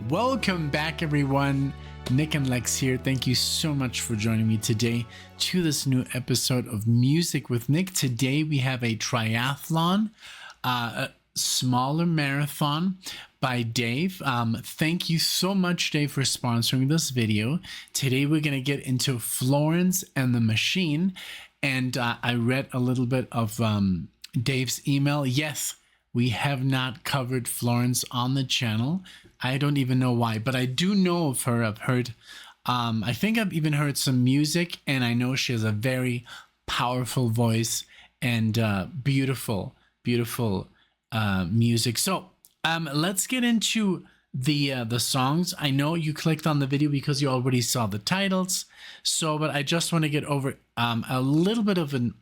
Welcome back, everyone. NicknLex here. Thank you so much for joining me today to this new episode of Music with Nick. Today we have a triathlon, a smaller marathon by Dave. Thank you so much, Dave, for sponsoring this video. Today we're going to get into Florence and the Machine. And I read a little bit of Dave's email. Yes, we have not covered Florence on the channel. I don't even know why, but I do know of her. I've heard, I think I've even heard some music, and I know she has a very powerful voice and beautiful music. So let's get into the songs. I know you clicked on the video because you already saw the titles. So, but I just want to get over a little bit of an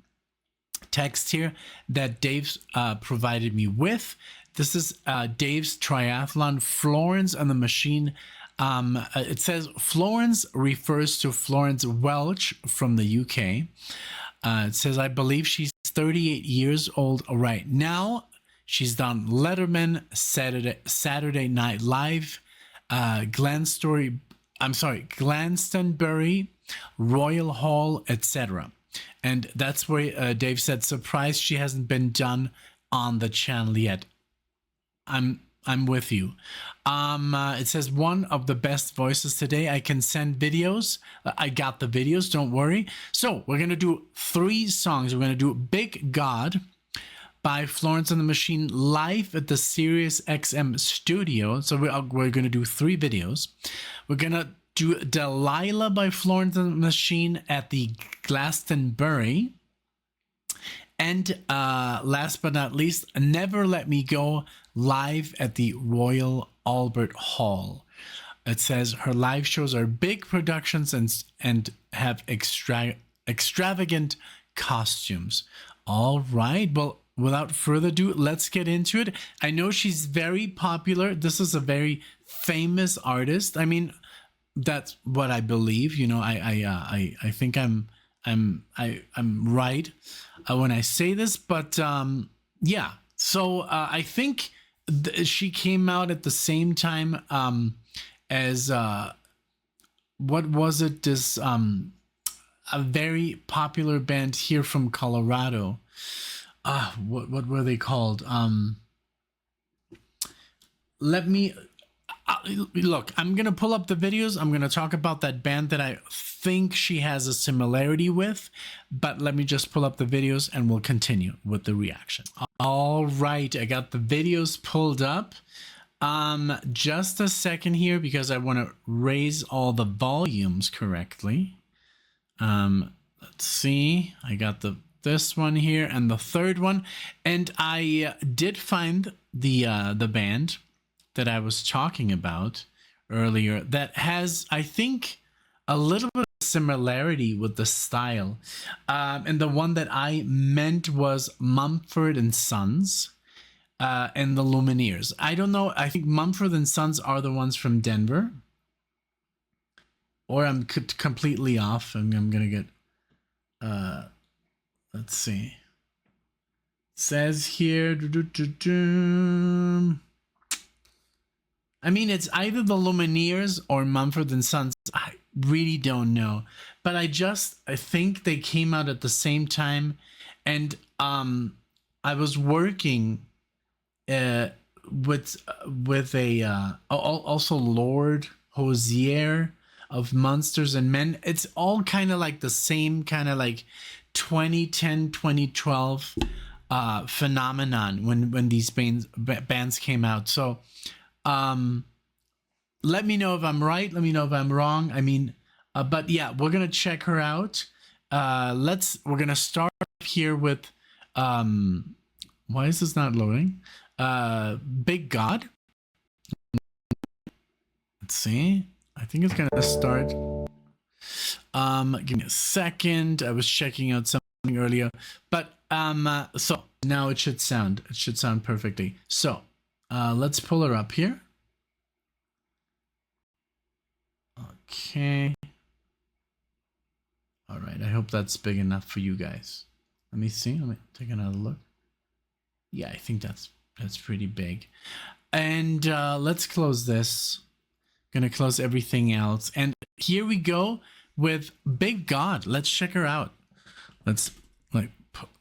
text here that Dave's provided me with. This is Dave's triathlon, Florence and the Machine. It says Florence refers to Florence Welch from the UK. It says, I believe she's 38 years old right now. She's done Letterman, Saturday Night Live, Glastonbury, Royal Hall, etc. And that's where Dave said, surprised she hasn't been done on the channel yet. I'm with you. It says one of the best voices today. I can send videos. I got the videos, don't worry. So we're gonna do 3 songs. We're gonna do Big God by Florence and the Machine live at the Sirius XM studio. So we're gonna do 3 videos. We're gonna do Delilah by Florence and the Machine at the Glastonbury. And last but not least, Never Let Me Go live at the Royal Albert Hall. It says her live shows are big productions and have extravagant costumes. All right. Well, without further ado, let's get into it. I know she's very popular. This is a very famous artist. I mean, that's what I believe. You know, I think I'm right when I say this, but yeah. So I think she came out at the same time as what was it? This a very popular band here from Colorado. What were they called? Let me. Look, I'm going to pull up the videos. I'm going to talk about that band that I think she has a similarity with, but let me just pull up the videos and we'll continue with the reaction. All right, I got the videos pulled up. Just a second here because I want to raise all the volumes correctly. Let's see. I got this one here and the third one, and I did find the band that I was talking about earlier that has, I think, a little bit of similarity with the style. And the one that I meant was Mumford and Sons and the Lumineers. I don't know. I think Mumford and Sons are the ones from Denver. Or I'm completely off. I'm going to get... let's see. It says here... I mean, it's either the Lumineers or Mumford and Sons. I really don't know. But I think they came out at the same time. And I was working with a also Lord Hosier of Monsters and Men. It's all kind of like the same kind of like 2010, 2012 phenomenon when these bands came out. So let me know if I'm right. Let me know if I'm wrong. I mean, but yeah, we're going to check her out. We're going to start here with, why is this not loading? Big God. Let's see. I think it's going to start. Give me a second. I was checking out something earlier, but, so now it should sound perfectly. So, let's pull her up here. Okay. All right. I hope that's big enough for you guys. Let me see. Let me take another look. Yeah, I think that's pretty big. And let's close this. Gonna close everything else. And here we go with Big God. Let's check her out. Let's like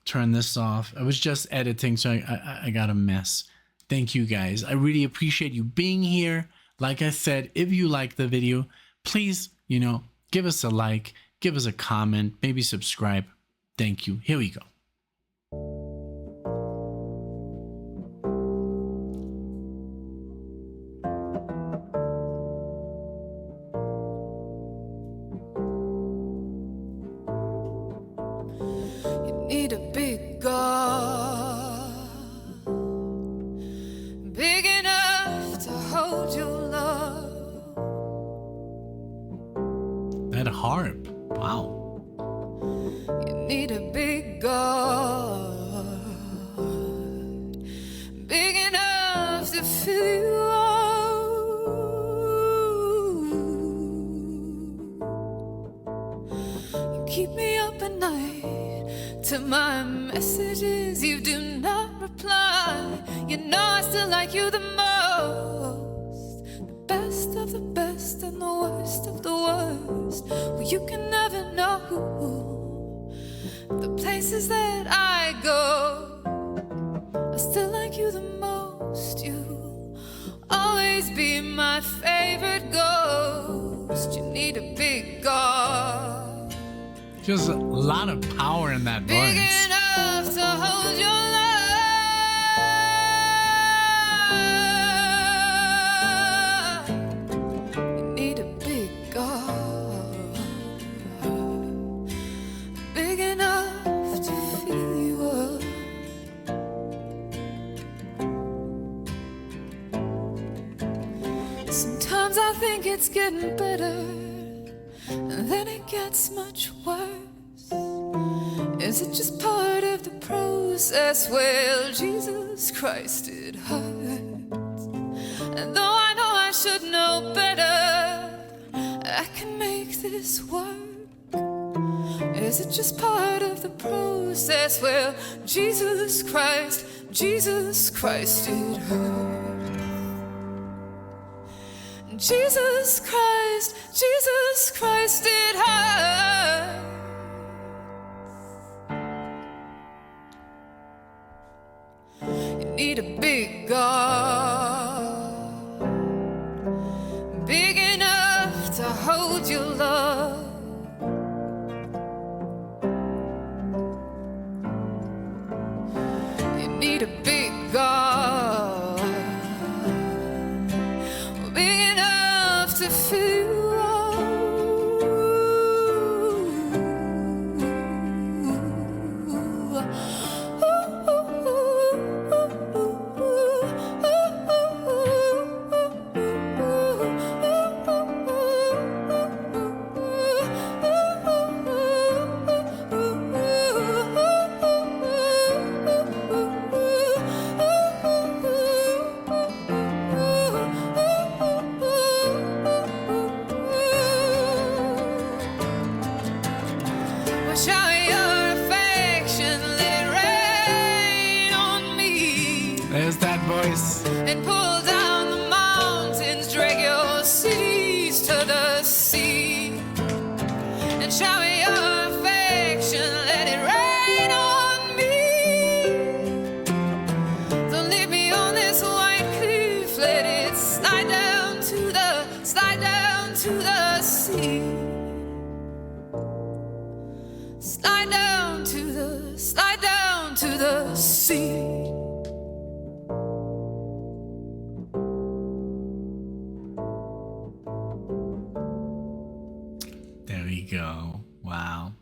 turn this off. I was just editing, so I got a mess. Thank you guys. I really appreciate you being here. Like I said, if you like the video, please, give us a like, give us a comment, maybe subscribe. Thank you. Here we go. You need a big God, big enough to hold your love. That harp. Wow. You need a big God, big enough to fill you up. You keep me up at night to my messages. You do not reply. You know I still like you the most, the best of the best and the worst of the worst. Well, you can never know the places that I go. I still like you the most. You always be my favorite ghost. You need a big God, Just a lot of power in that big voice. enough to hold your love. You need a big God, big enough to fill you up. Sometimes I think it's getting better, and then it gets much worse. Is it just part of the process? Well, Jesus Christ, it hurts. And though I know I should know better, I can make this work. Is it just part of the process? Well, Jesus Christ, it hurts. Jesus Christ, it hurts. You need a big God, big enough to hold your love. You need a big God, big enough to fill you shower your affection, let it rain on me. There's that voice. And pull down the mountains, drag your cities to the sea. And shower your affection, let it rain on me. Don't leave me on this white cliff, let it slide down to the sea. Slide down to the sea. There we go. Wow.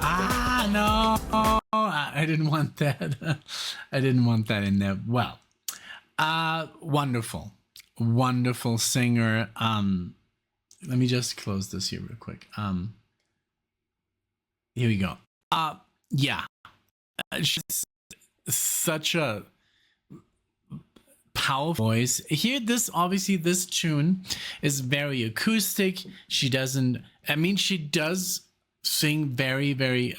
Ah, no. I didn't want that. I didn't want that in there. Well, wonderful. Wonderful singer. Let me just close this here real quick. Here we go. Yeah. She's such a powerful voice. Here, obviously this tune is very acoustic. She does sing very, very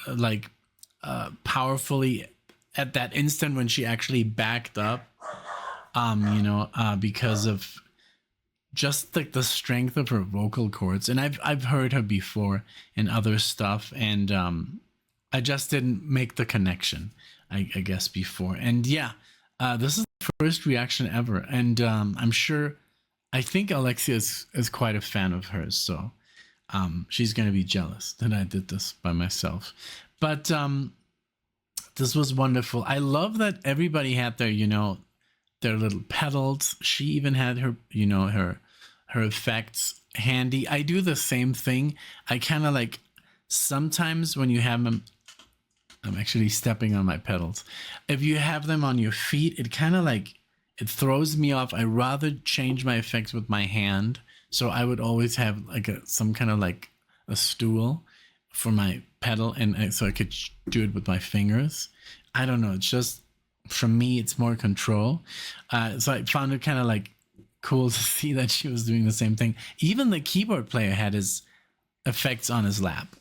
powerfully at that instant when she actually backed up, because of just like the strength of her vocal cords. And I've heard her before in other stuff, and I just didn't make the connection, I guess, before. And yeah, this is the first reaction ever, and I'm sure, I think Alexia is quite a fan of hers, so she's gonna be jealous that I did this by myself. But this was wonderful. I love that everybody had their, their little pedals. She even had her, her effects handy. I do the same thing. I kind of like, sometimes when you have them, I'm actually stepping on my pedals. If you have them on your feet, it kind of like, it throws me off. I rather change my effects with my hand. So I would always have like some kind of like a stool for my pedal, and so I could do it with my fingers. I don't know. It's just, for me, it's more control. So I found it kind of like cool to see that she was doing the same thing. Even the keyboard player had his effects on his lap,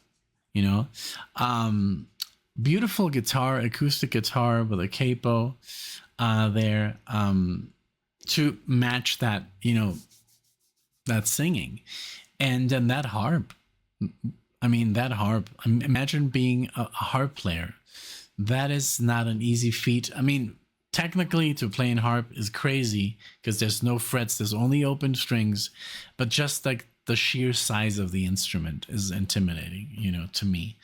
beautiful guitar, acoustic guitar with a capo there to match that, that singing. And then that harp. I mean, that harp. Imagine being a harp player. That is not an easy feat. I mean, technically to play in harp is crazy because there's no frets, there's only open strings, but just like the sheer size of the instrument is intimidating, to me.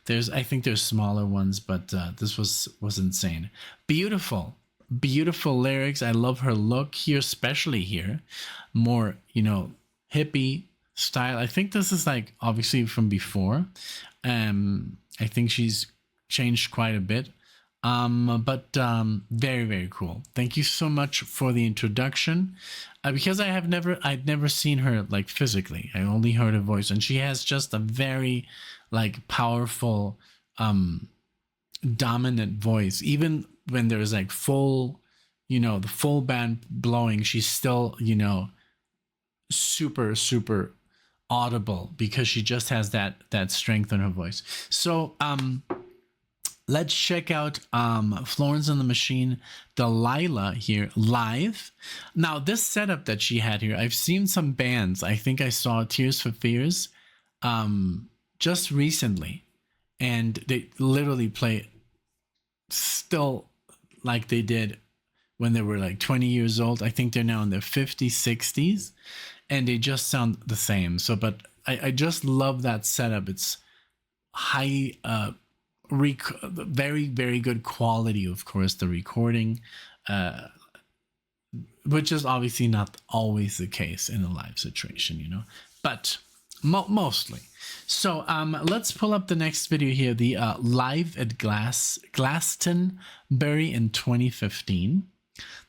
I think there's smaller ones, but this was insane. Beautiful lyrics. I love her look here, especially here. More, hippie style. I think this is like obviously from before. I think she's changed quite a bit. But very, very cool. Thank you so much for the introduction. Because I'd never seen her like physically. I only heard her voice, and she has just a very like powerful, dominant voice. Even when there's like full, the full band blowing, she's still, super, super audible because she just has that strength in her voice. So, let's check out Florence and the Machine, Delilah here live. Now, this setup that she had here, I've seen some bands. I think I saw Tears for Fears just recently, and they literally play still like they did when they were like 20 years old. I think they're now in their 50s, 60s, and they just sound the same. So, but I just love that setup. It's high, very, very good quality, of course, the recording, which is obviously not always the case in a live situation, but mostly. So let's pull up the next video here, the live at Glastonbury in 2015,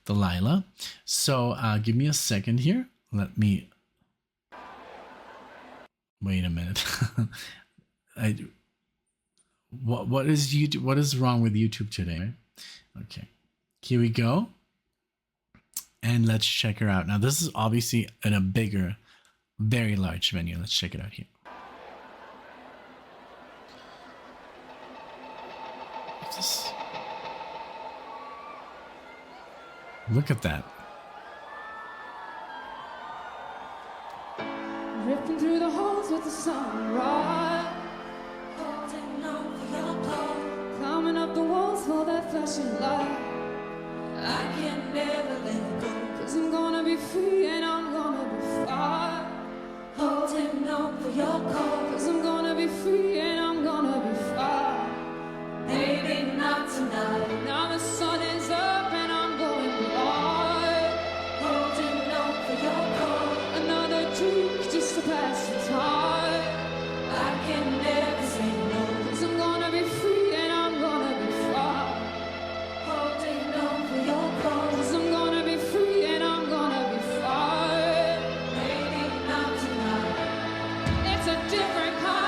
Delilah. So give me a second here. Let me wait a minute. What is YouTube? What is wrong with YouTube today? Okay, here we go. And let's check her out. Now, this is obviously in a bigger, very large venue. Let's check it out here. Look at that. Ripping through the halls with the sunrise, holding on for your clothes, climbing up the walls for that flashing light. I can never let go, 'cause I'm gonna be free and I'm gonna be fine. Holding on for your cause, 'cause I'm gonna be free and I'm gonna be fine. Maybe not tonight. Now the sun is up and I'm going blind. Holding on for your cause, another drink just to pass the time. I can never say no, 'cause I'm gonna be free and I'm gonna be fine. Holding on for your cause, 'cause I'm gonna be free and I'm gonna be fine. Maybe not tonight. It's a different kind.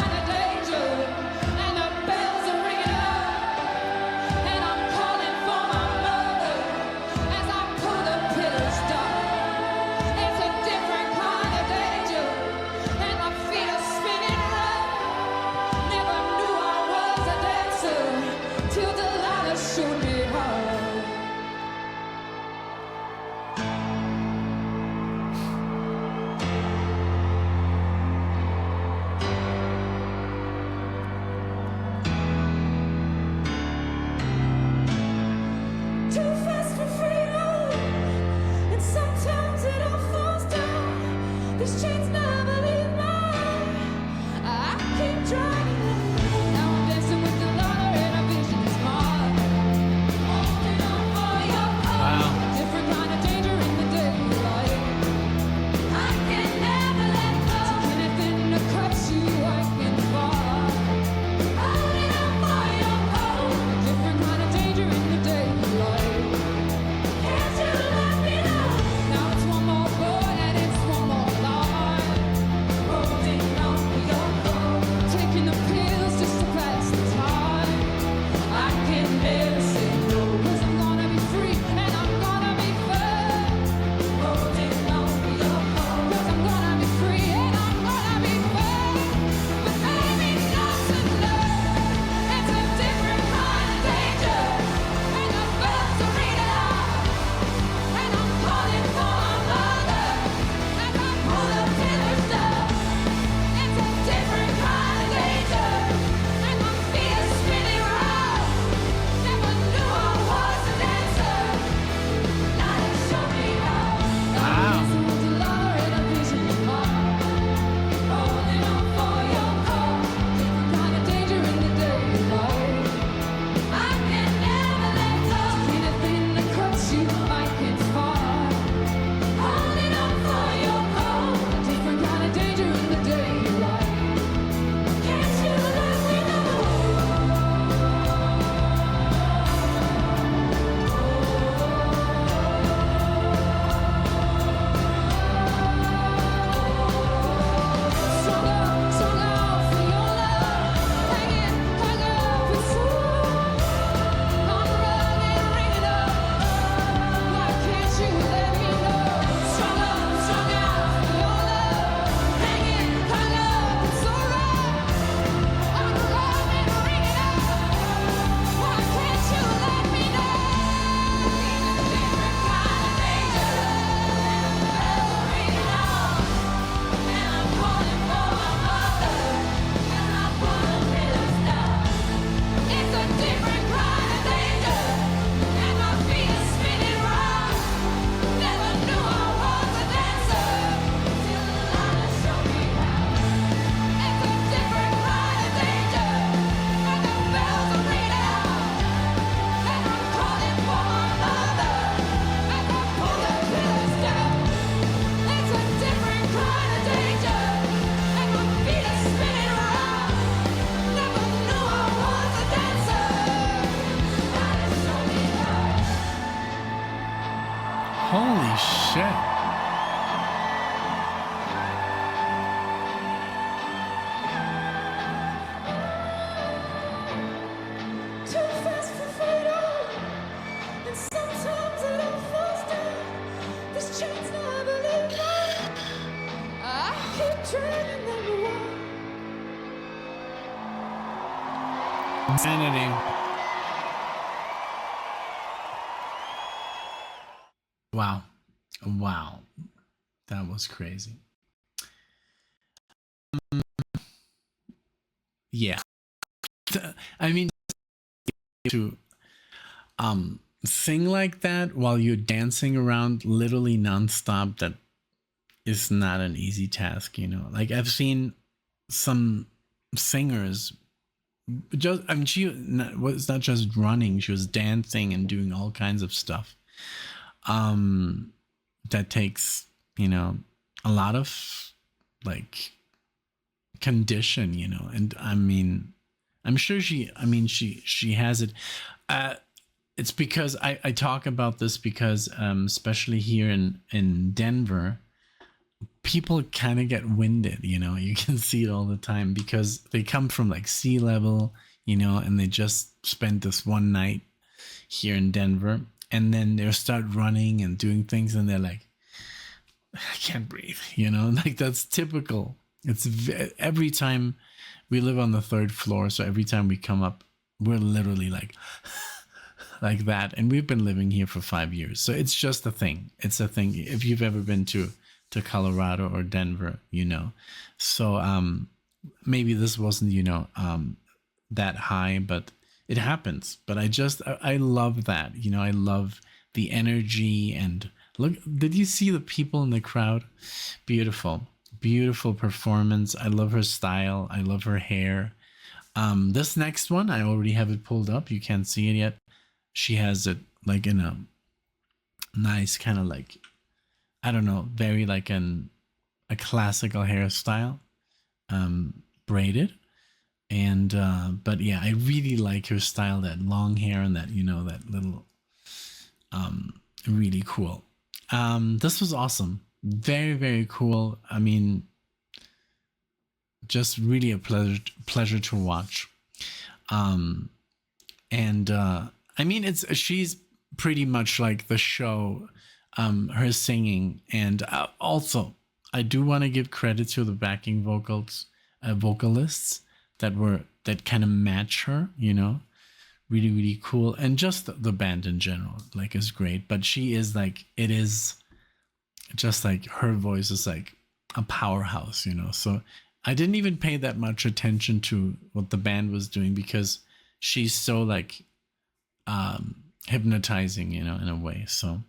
Holy shit. Too fast for freedom, and sometimes it all falls down. This chain's never leaving. I keep trying number one. Insanity. Wow. Wow. That was crazy. Yeah. I mean, to sing like that while you're dancing around literally nonstop, that is not an easy task, you know. Like I've seen some singers just, I mean, she was not just running, she was dancing and doing all kinds of stuff. That takes, you know, a lot of like condition, you know. And I mean, I'm sure she has it. It's because I talk about this because especially here in Denver, people kind of get winded, you know. You can see it all the time because they come from like sea level, you know, and they just spent this one night here in Denver, and then they start running and doing things, and they're like, I can't breathe, you know. Like that's typical. It's every time we live on the 3rd floor, so every time we come up, we're literally like like that, and we've been living here for 5 years, so it's just a thing. It's a thing. If you've ever been to Colorado or Denver, you know. So maybe this wasn't, you know, that high, but it happens. But I love that, you know. I love the energy. And look, did you see the people in the crowd? Beautiful performance. I love her style. I love her hair. This next one, I already have it pulled up. You can't see it yet. She has it like in a nice kind of like, I don't know, very like a classical hairstyle, braided. And but yeah, I really like her style, that long hair and that, you know, that little really cool. This was awesome. Very, very cool. I mean, just really a pleasure to watch. And I mean, she's pretty much like the show, her singing. And also I do want to give credit to the backing vocalists that kind of match her, you know. Really, really cool. And just the band in general, like, is great. But she is like, it is just like, her voice is like a powerhouse, you know. So I didn't even pay that much attention to what the band was doing because she's so like hypnotizing, you know, in a way. So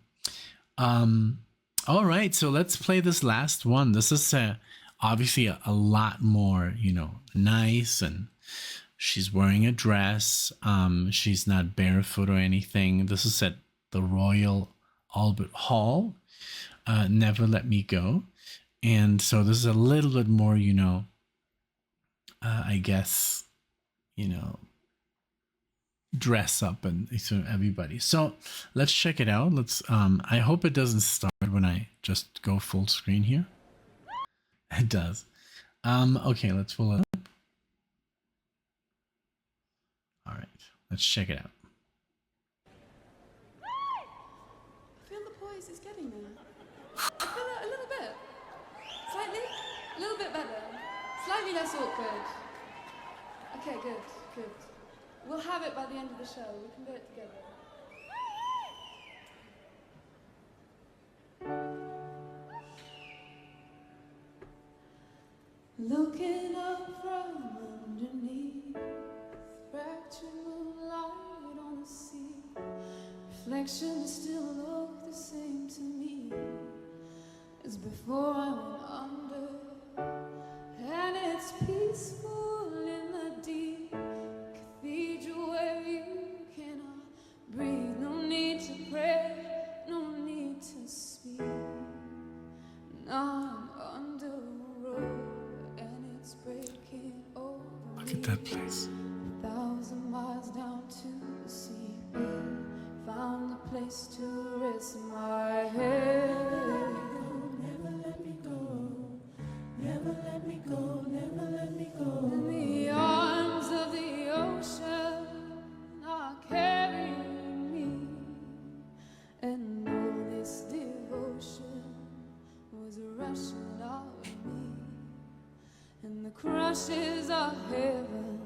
all right, so let's play this last one. This is obviously a lot more, you know, nice, and she's wearing a dress. She's not barefoot or anything. This is at the Royal Albert Hall. Never Let Me Go. And so this is a little bit more, you know, I guess, you know, dress up and so everybody. So let's check it out. Let's I hope it doesn't start when I just go full screen here. It does. Okay, let's pull it up. All right, let's check it out. I feel the poise is getting there. I feel it a little bit. Slightly? A little bit better. Slightly less awkward. Okay, good. We'll have it by the end of the show. We can do it together. Looking up from underneath, fractured moonlight on the sea. Reflections still look the same to me as before I went under. And it's peaceful in the deep cathedral where you cannot breathe. No need to pray, no need to speak. Now I'm under a road and it's breaking over. Look at that place. 1,000 miles down to the sea. We found a place to rest my head. Never let me go, never let me go, never let me go. In the arms of the ocean are carrying me, and all this devotion was rushing out of me, and the crushes of heaven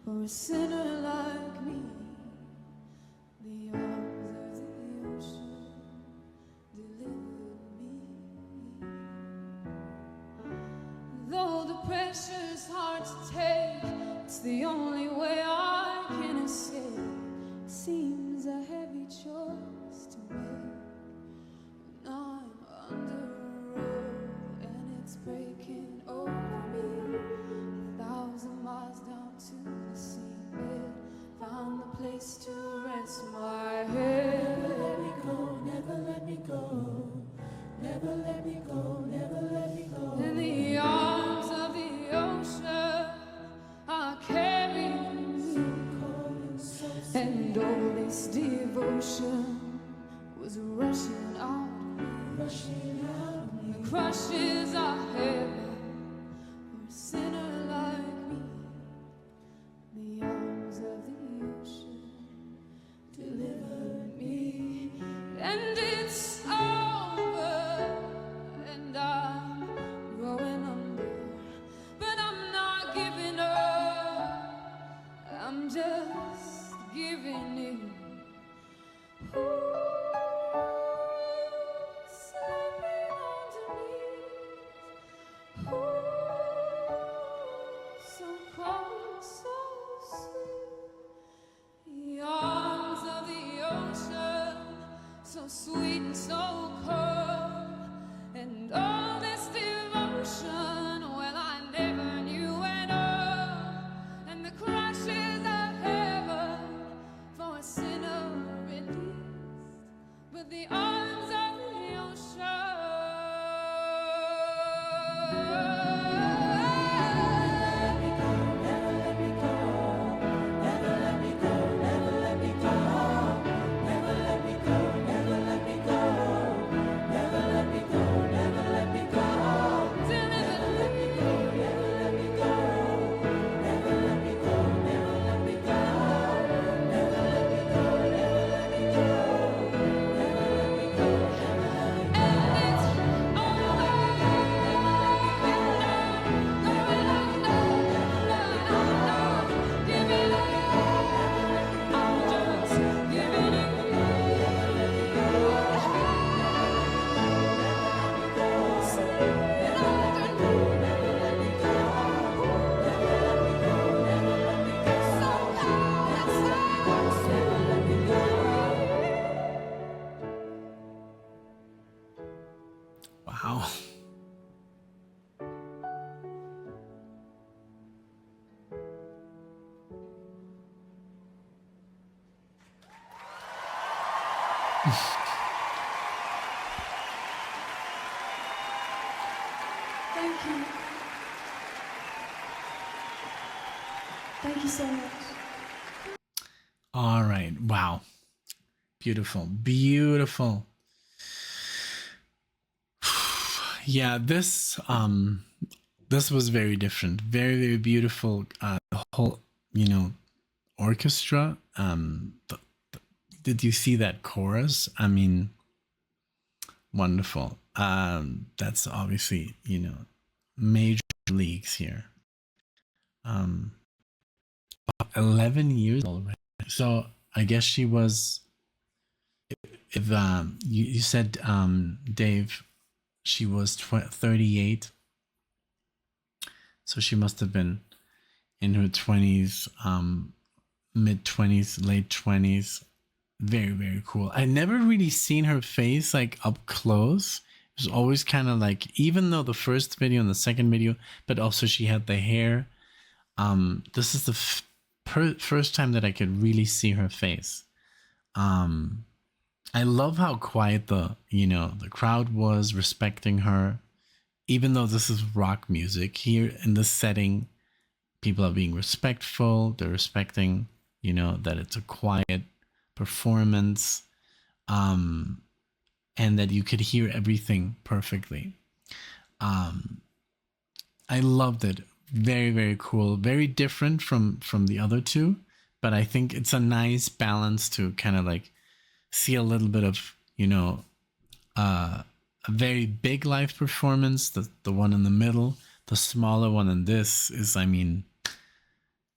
for a sinner like me. The arms of the ocean delivered me. Though the pressure's hard to take, it's the only way I can escape. It seems a heavy choice to make. Now I'm under a rope and it's breaking over me. 1,000 miles down to the seabed, found the place to rest my head. Never let me go, never let me go, never let me go, never let me go. In the arms of the ocean are carrying me, Cold and so sweet. and all this devotion was rushing out of me. Rushing out of me. The crushes of heaven for a sinner like me. The arms of the ocean delivered me, and it's over, and I'm going under, but I'm not giving up. I'm just giving in. Ooh, slipping underneath. Ooh, so cold, so sweet. The arms of the ocean, so sweet and so cold, and all this devotion, well, I never knew at all, and the crashes of heaven for a sinner released, but the arms of the ocean. Wow. Thank you. Thank you so much. All right. Wow. Beautiful. Beautiful. Yeah, this was very different. Very, very beautiful. The whole, orchestra. Did you see that chorus? I mean, wonderful. That's obviously, major leagues here. 11 years already. So I guess she was, if you said, Dave, she was 38. So she must have been in her 20s, mid 20s, late 20s. Very, very cool. I never really seen her face like up close. It was always kind of like, even though the first video and the second video, but also she had the hair. This is the first time that I could really see her face. I love how quiet the crowd was, respecting her. Even though this is rock music, here in this setting, people are being respectful. They're respecting, that it's a quiet performance. and that you could hear everything perfectly. I loved it. Very, very cool. Very different from the other two, but I think it's a nice balance to kind of like see a little bit of, a very big live performance, the one in the middle, the smaller one, and this is, I mean,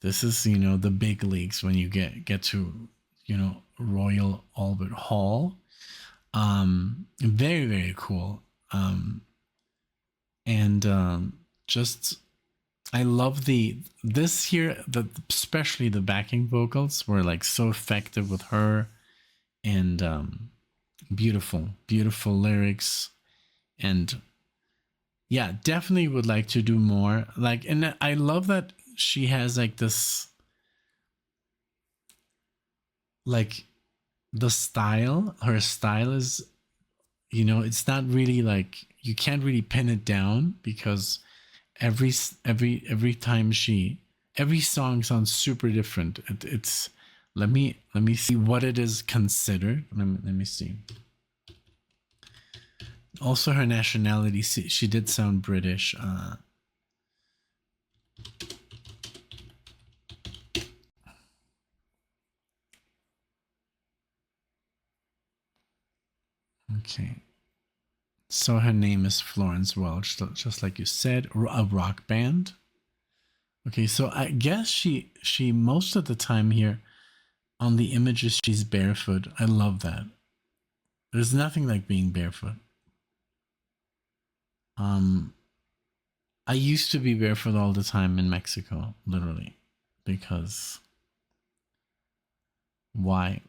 this is, the big leagues when you get to, Royal Albert Hall. Very, very cool. And just, I love this here, especially the backing vocals were like so effective with her, and beautiful, beautiful lyrics. And yeah, definitely would like to do more. Like, and I love that she has like this, like, the style. Her style is, it's not really like, you can't really pin it down, because every time every song sounds super different. It's let me see what it is considered. Let me see. Also, her nationality, she did sound British. Okay. So her name is Florence Welch, just like you said, a rock band. Okay, so I guess she most of the time here on the images she's barefoot. I love that. There's nothing like being barefoot. I used to be barefoot all the time in Mexico, literally, because why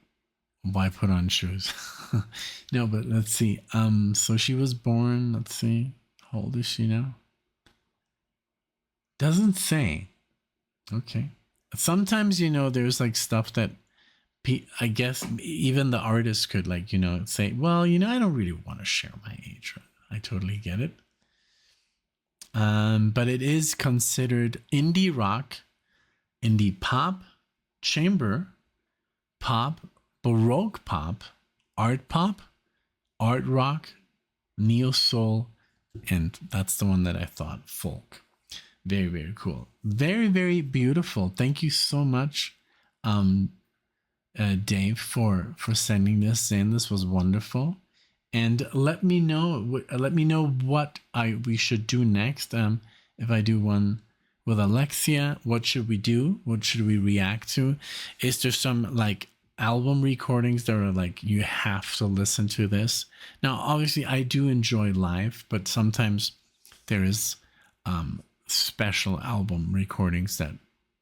put on shoes? No, but let's see. So she was born, let's see, how old is she now? Doesn't say. Okay. Sometimes, there's like stuff that I guess even the artist could, like, say, well, I don't really want to share my age. I totally get it. But it is considered indie rock, indie pop, chamber pop, baroque pop, art rock, neo soul, and that's the one that I thought, folk. Very, very cool. Very, very beautiful. Thank you so much, Dave, for sending this in. This was wonderful. And let me know what we should do next. If I do one with Alexia, what should we do? What should we react to? Is there some like album recordings that are like, you have to listen to this? Now, obviously, I do enjoy live, but sometimes there is special album recordings that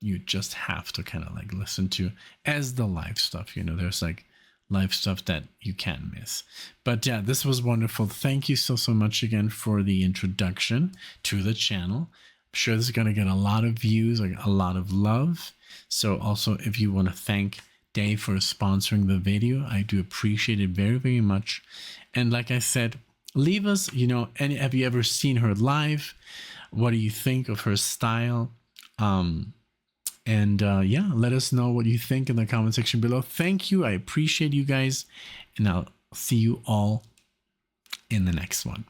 you just have to kind of like listen to as the live stuff. There's like live stuff that you can't miss. But yeah, this was wonderful. Thank you so much again for the introduction to the channel. I'm sure this is going to get a lot of views, like a lot of love. So also, if you want to thank Dave for sponsoring the video, I do appreciate it very, very much. And like I said, leave us, have you ever seen her live? What do you think of her style? Yeah, let us know what you think in the comment section below. Thank you. I appreciate you guys. And I'll see you all in the next one.